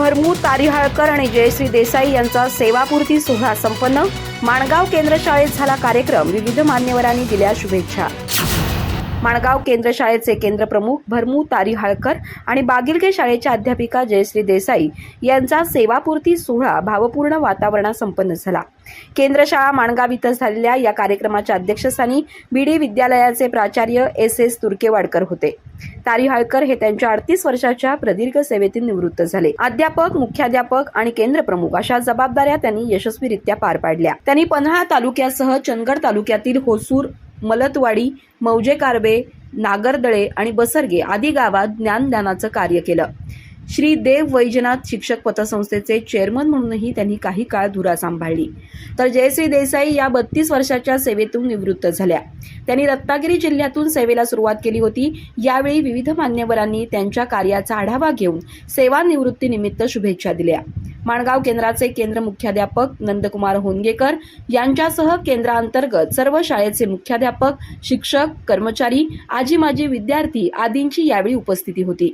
भरमू तारिहाळकर आणि जयश्री देसाई यांचा सेवापूर्ती सोहळा संपन्न। माणगाव केंद्र शाळेत झाला कार्यक्रम। विविध मान्यवरांनी दिल्या शुभेच्छा। माणगाव केंद्र शाळेचे केंद्र प्रमुख भरमू तारिहाळकर आणि बागिलगे शाळेच्या अध्यापिका जयश्री देसाई यांचा सेवापूर्ती सोहळा भावपूर्ण वातावरणात संपन्न झाला। केंद्र शाळा माणगाव इथं झालेल्या या कार्यक्रमाच्या अध्यक्षस्थानी बीडी विद्यालयाचे प्राचार्य एस तुर्केवाडकर होते। तारिहाळकर हे त्यांच्या 38 वर्षाच्या प्रदीर्घ सेवेतून निवृत्त झाले। अध्यापक, मुख्याध्यापक आणि केंद्र प्रमुख अशा जबाबदाऱ्या त्यांनी यशस्वीरित्या पार पाडल्या। त्यांनी पन्हाळा तालुक्यासह चंदगड तालुक्यातील होसूर, मलतवाडी, मौजे कारबे, नागरदळे आणि बसरगे आदी गावात ज्ञानदानाचं कार्य केलं। श्री देव वैजनाथ शिक्षक पतसंस्थेचे चेअरमन म्हणूनही त्यांनी काही काळ धुरा सांभाळली। तर जयश्री देसाई या 32 वर्षाच्या सेवेतून निवृत्त झाल्या। त्यांनी रत्नागिरी जिल्ह्यातून सेवेला सुरुवात केली होती। यावेळी विविध मान्यवरांनी त्यांच्या कार्याचा आढावा घेऊन सेवानिवृत्तीनिमित्त शुभेच्छा दिल्या। माणगाव केंद्राचे केंद्र मुख्याध्यापक नंदकुमार होनगेकर यांच्यासह केंद्रांतर्गत सर्व शाळेचे मुख्याध्यापक, शिक्षक, कर्मचारी, आजी माजी विद्यार्थी आदींची यावेळी उपस्थिती होती।